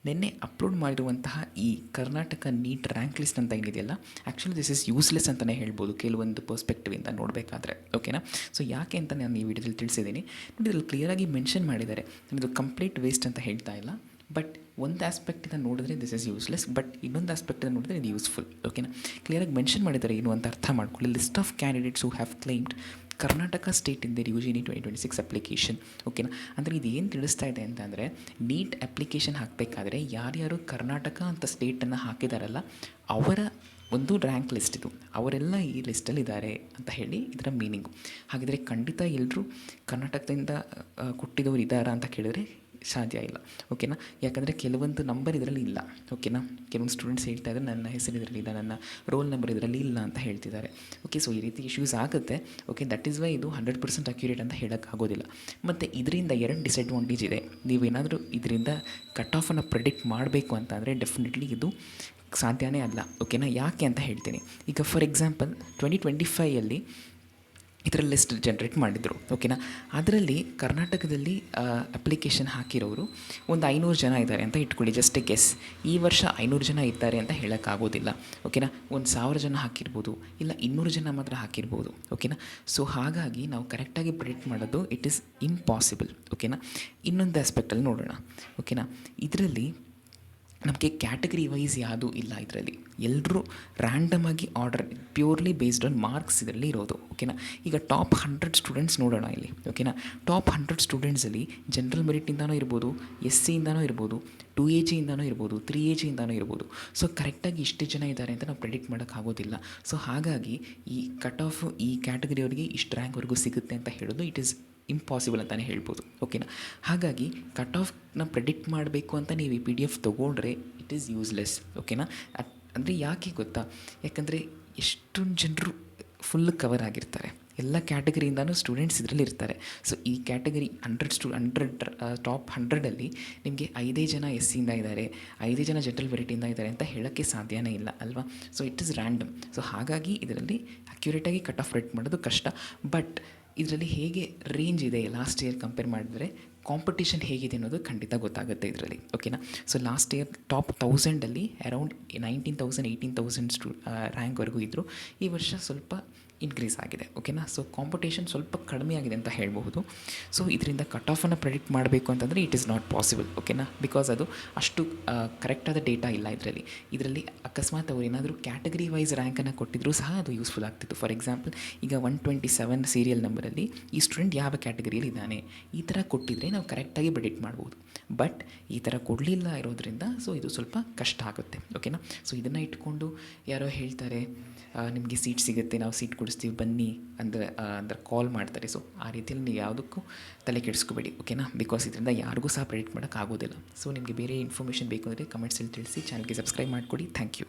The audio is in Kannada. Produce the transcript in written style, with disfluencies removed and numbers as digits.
ನಿನ್ನೆ ಅಪ್ಲೋಡ್ ಮಾಡಿರುವಂತಹ ಈ ಕರ್ನಾಟಕ ನೀಟ್ ರ್ಯಾಂಕ್ ಲಿಸ್ಟ್ ಅಂತ ಏನಿದೆಯಲ್ಲ, ಆ್ಯಕ್ಚುಲಿ ದಿಸ್ ಇಸ್ ಯೂಸ್ಲೆಸ್ ಅಂತಲೇ ಹೇಳ್ಬೋದು ಕೆಲವೊಂದು ಪರ್ಸ್ಪೆಕ್ಟಿವಿಂದ ನೋಡಬೇಕಾದ್ರೆ. ಓಕೆನಾ? ಸೊ ಯಾಕೆ ಅಂತ ನಾನು ಈ ವಿಡಿಯೋದಲ್ಲಿ ತಿಳಿಸಿದ್ದೀನಿ. ನೋಡಿ, ಇದರಲ್ಲಿ ಕ್ಲಿಯರಾಗಿ ಮೆನ್ಷನ್ ಮಾಡಿದ್ದಾರೆ. ಇದು ಕಂಪ್ಲೀಟ್ ವೇಸ್ಟ್ ಅಂತ ಹೇಳ್ತಾ ಇಲ್ಲ, ಬಟ್ ಒಂದು ಆಸ್ಪೆಕ್ಟಿಂದ ನೋಡಿದ್ರೆ ದಿಸ್ ಇಸ್ ಯೂಸ್ಲೆಸ್, ಬಟ್ ಇನ್ನೊಂದು ಆಸ್ಪೆಕ್ಟಿಂದ ನೋಡಿದ್ರೆ ಇದು ಯೂಸ್ಫುಲ್. ಓಕೆನಾ? ಕ್ಲಿಯರಾಗಿ ಮೆನ್ಷನ್ ಮಾಡಿದ್ದಾರೆ ಏನು ಅಂತ ಅರ್ಥ ಮಾಡ್ಕೊಳ್ಳಿ. List of candidates who have claimed Karnataka state in their UGNE 2026 application. ಓಕೆನಾ? ಅಂದರೆ ಇದು ಏನು ತಿಳಿಸ್ತಾ ಇದೆ ಅಂತಂದರೆ, ನೀಟ್ ಅಪ್ಲಿಕೇಶನ್ ಹಾಕಬೇಕಾದ್ರೆ ಯಾರ್ಯಾರು ಕರ್ನಾಟಕ ಅಂತ ಸ್ಟೇಟನ್ನು ಹಾಕಿದಾರಲ್ಲ ಅವರ ಒಂದು ರ್ಯಾಂಕ್ ಲಿಸ್ಟ್ ಇದು, ಅವರೆಲ್ಲ ಈ ಲಿಸ್ಟಲ್ಲಿದ್ದಾರೆ ಅಂತ ಹೇಳಿ ಇದರ ಮೀನಿಂಗು. ಹಾಗಿದ್ರೆ ಖಂಡಿತ ಎಲ್ಲರೂ ಕರ್ನಾಟಕದಿಂದ ಕೊಟ್ಟಿದ್ದವರು ಇದ್ದಾರಾ ಅಂತ ಕೇಳಿದ್ರೆ ಸಾಧ್ಯ ಇಲ್ಲ. ಓಕೆನಾ? ಯಾಕಂದರೆ ಕೆಲವೊಂದು ನಂಬರ್ ಇದರಲ್ಲಿ ಇಲ್ಲ. ಓಕೆನಾ? ಕೆಲವೊಂದು ಸ್ಟೂಡೆಂಟ್ಸ್ ಹೇಳ್ತಾ ಇದ್ದಾರೆ ನನ್ನ ಹೆಸರು ಇದರಲ್ಲಿ ಇಲ್ಲ, ನನ್ನ ರೋಲ್ ನಂಬರ್ ಇದರಲ್ಲಿ ಇಲ್ಲ ಅಂತ ಹೇಳ್ತಿದ್ದಾರೆ. ಓಕೆ, ಸೊ ಈ ರೀತಿ ಇಶ್ಯೂಸ್ ಆಗುತ್ತೆ. ಓಕೆ, ದಟ್ ಈಸ್ ವೈ ಇದು 100% ಅಕ್ಯುರೇಟ್ ಅಂತ ಹೇಳೋಕ್ಕಾಗೋದಿಲ್ಲ. ಮತ್ತು ಇದರಿಂದ ಎರಡು ಡಿಸಡ್ವಾಂಟೇಜ್ ಇದೆ. ನೀವೇನಾದರೂ ಇದರಿಂದ ಕಟ್ ಆಫನ್ನು ಪ್ರೆಡಿಕ್ಟ್ ಮಾಡಬೇಕು ಅಂತಂದರೆ ಡೆಫಿನೆಟ್ಲಿ ಇದು ಸಾಧ್ಯನೇ ಅಲ್ಲ. ಓಕೆನಾ? ಯಾಕೆ ಅಂತ ಹೇಳ್ತೀನಿ. ಈಗ ಫಾರ್ ಎಕ್ಸಾಂಪಲ್ 2025 ಇದರ ಲಿಸ್ಟ್ ಜನ್ರೇಟ್ ಮಾಡಿದರು. ಓಕೆನಾ? ಅದರಲ್ಲಿ ಕರ್ನಾಟಕದಲ್ಲಿ ಅಪ್ಲಿಕೇಶನ್ ಹಾಕಿರೋರು ಒಂದು 500 ಜನ ಇದ್ದಾರೆ ಅಂತ ಇಟ್ಕೊಳ್ಳಿ, ಜಸ್ಟ್ ಎ ಗೆಸ್. ಈ ವರ್ಷ 500 ಜನ ಇದ್ದಾರೆ ಅಂತ ಹೇಳೋಕ್ಕಾಗೋದಿಲ್ಲ. ಓಕೆನಾ? 1000 ಜನ ಹಾಕಿರ್ಬೋದು, ಇಲ್ಲ 200 ಜನ ಮಾತ್ರ ಹಾಕಿರ್ಬೋದು. ಓಕೆನಾ? ಸೊ ಹಾಗಾಗಿ ನಾವು ಕರೆಕ್ಟಾಗಿ ಪ್ರೆಡಿಕ್ಟ್ ಮಾಡೋದು ಇಟ್ ಈಸ್ ಇಂಪಾಸಿಬಲ್. ಓಕೆನಾ? ಇನ್ನೊಂದು ಆಸ್ಪೆಕ್ಟಲ್ಲಿ ನೋಡೋಣ. ಓಕೆನಾ? ಇದರಲ್ಲಿ ನಮಗೆ ಕ್ಯಾಟಗರಿ ವೈಸ್ ಯಾವುದೂ ಇಲ್ಲ. ಇದರಲ್ಲಿ ಎಲ್ಲರೂ ರ್ಯಾಂಡಮಾಗಿ order, purely based on marks ಇದರಲ್ಲಿ ಇರೋದು. ಓಕೆನಾ? ಈಗ ಟಾಪ್ 100 ಸ್ಟೂಡೆಂಟ್ಸ್ ನೋಡೋಣ ಇಲ್ಲಿ. ಓಕೆನಾ? ಟಾಪ್ 100 ಸ್ಟೂಡೆಂಟ್ಸಲ್ಲಿ ಜನರಲ್ ಮೆರಿಟಿಂದನೂ ಇರ್ಬೋದು, SC ಇರ್ಬೋದು, 2AG ಇರ್ಬೋದು, 3AG ಇರ್ಬೋದು. ಸೊ ಕರೆಕ್ಟಾಗಿ ಇಷ್ಟು ಜನ ಇದ್ದಾರೆ ಅಂತ ನಾವು ಪ್ರೆಡಿಕ್ಟ್ ಮಾಡೋಕ್ಕಾಗೋದಿಲ್ಲ. ಸೊ ಹಾಗಾಗಿ ಈ ಕಟ್ ಆಫ್ ಈ ಕ್ಯಾಟಗರಿಯವರಿಗೆ ಇಷ್ಟು ರ್ಯಾಂಕ್ವರೆಗೂ ಸಿಗುತ್ತೆ ಅಂತ ಹೇಳೋದು ಇಟ್ ಈಸ್ ಇಂಪಾಸಿಬಲ್ ಅಂತಲೇ ಹೇಳ್ಬೋದು. ಓಕೆನಾ? ಹಾಗಾಗಿ ಕಟ್ ಆಫ್ನ ಪ್ರೆಡಿಕ್ಟ್ ಮಾಡಬೇಕು ಅಂತ ನೀವು ಈ PDF ತೊಗೊಂಡ್ರೆ ಇಟ್ ಈಸ್ ಯೂಸ್ಲೆಸ್. ಓಕೆನಾ? ಅಂದರೆ ಯಾಕೆ ಗೊತ್ತಾ? ಯಾಕಂದರೆ ಎಷ್ಟೊಂದು ಜನರು ಫುಲ್ ಕವರ್ ಆಗಿರ್ತಾರೆ, ಎಲ್ಲ ಕ್ಯಾಟಗರಿಯಿಂದನೂ ಸ್ಟೂಡೆಂಟ್ಸ್ ಇದರಲ್ಲಿ ಇರ್ತಾರೆ. ಸೊ ಈ ಕ್ಯಾಟಗರಿ 100 ಟಾಪ್ 100ಅಲ್ಲಿ ನಿಮಗೆ 5 ಜನ SCಯಿಂದ ಇದ್ದಾರೆ, 5 ಜನ ಜನರಲ್ ಮೆರಿಟಿಂದ ಇದ್ದಾರೆ ಅಂತ ಹೇಳೋಕ್ಕೆ ಸಾಧ್ಯನೇ ಇಲ್ಲ ಅಲ್ವಾ? So it is random. So ಹಾಗಾಗಿ ಇದರಲ್ಲಿ ಅಕ್ಯುರೇಟಾಗಿ ಕಟ್ ಆಫ್ ರೇಟ್ ಮಾಡೋದು ಕಷ್ಟ. ಬಟ್ ಇದರಲ್ಲಿ ಹೇಗೆ ರೇಂಜ್ ಇದೆ ಲಾಸ್ಟ್ ಇಯರ್ ಕಂಪೇರ್ ಮಾಡಿದ್ರೆ, ಕಾಂಪಿಟೇಷನ್ ಹೇಗಿದೆ ಅನ್ನೋದು ಖಂಡಿತ ಗೊತ್ತಾಗುತ್ತೆ ಇದರಲ್ಲಿ. ಓಕೆನಾ? ಸೊ ಲಾಸ್ಟ್ ಇಯರ್ ಟಾಪ್ 1000ಅಲ್ಲಿ ಅರೌಂಡ್ 19,000 18,000 ರ್ಯಾಂಕ್ವರೆಗೂ ಇದ್ದರು. ಈ ವರ್ಷ ಸ್ವಲ್ಪ ಇನ್ಕ್ರೀಸ್ ಆಗಿದೆ. ಓಕೆನಾ? ಸೊ ಕಾಂಪಿಟೇಷನ್ ಸ್ವಲ್ಪ ಕಡಿಮೆ ಆಗಿದೆ ಅಂತ ಹೇಳಬಹುದು. ಸೊ ಇದರಿಂದ ಕಟ್ ಆಫನ್ನು ಪ್ರೆಡಿಕ್ಟ್ ಮಾಡಬೇಕು ಅಂತಂದರೆ ಇಟ್ ಈಸ್ ನಾಟ್ ಪಾಸಿಬಲ್. ಓಕೆನಾ? ಬಿಕಾಸ್ ಅದು ಅಷ್ಟು ಕರೆಕ್ಟಾದ ಡೇಟಾ ಇಲ್ಲ ಇದರಲ್ಲಿ ಅಕಸ್ಮಾತ್ ಅವರು ಏನಾದರೂ ಕ್ಯಾಟಗರಿ ವೈಸ್ ರ್ಯಾಂಕನ್ನು ಕೊಟ್ಟಿದ್ರೂ ಸಹ ಅದು ಯೂಸ್ಫುಲ್ ಆಗ್ತಿತ್ತು. ಫಾರ್ ಎಕ್ಸಾಂಪಲ್ ಈಗ 127 ಸೀರಿಯಲ್ ನಂಬರಲ್ಲಿ ಈ ಸ್ಟೂಡೆಂಟ್ ಯಾವ ಕ್ಯಾಟಗರಿಯಲ್ಲಿ ಇದ್ದಾನೆ ಈ ಥರ ಕೊಟ್ಟಿದ್ರೆ ನಾವು ಕರೆಕ್ಟಾಗಿ ಪ್ರೆಡಿಕ್ಟ್ ಮಾಡ್ಬೋದು. ಬಟ್ ಈ ಥರ ಕೊಡಲಿಲ್ಲ ಇರೋದ್ರಿಂದ ಸೊ ಇದು ಸ್ವಲ್ಪ ಕಷ್ಟ ಆಗುತ್ತೆ. ಓಕೆನಾ? ಸೊ ಇದನ್ನು ಇಟ್ಕೊಂಡು ಯಾರೋ ಹೇಳ್ತಾರೆ ನಿಮಗೆ ಸೀಟ್ ಸಿಗುತ್ತೆ, ನಾವು ಸೀಟ್ ಕೊಡಿಸ್ತೀವಿ ಬನ್ನಿ ಅಂದರೆ ಕಾಲ್ ಮಾಡ್ತಾರೆ. ಸೊ ಆ ರೀತಿಯಲ್ಲಿ ನೀವು ಯಾವುದಕ್ಕೂ ತಲೆ ಕೆಡಿಸ್ಕೋಬೇಡಿ. ಓಕೆನಾ? ಬಿಕಾಸ್ ಇದರಿಂದ ಯಾರಿಗೂ ಸಹ ಪ್ರೆಡಿಕ್ಟ್ ಮಾಡೋಕ್ಕಾಗೋದಿಲ್ಲ. ಸೊ ನಿಮಗೆ ಬೇರೆ ಇನ್ಫಾರ್ಮೇಷನ್ ಬೇಕು ಅಂದರೆ ಕಮೆಂಟ್ಸಲ್ಲಿ ತಿಳಿಸಿ, ಚಾನಲ್ಗೆ ಸಬ್ಸ್ಕ್ರೈಬ್ ಮಾಡಿಕೊಡಿ. Thank you.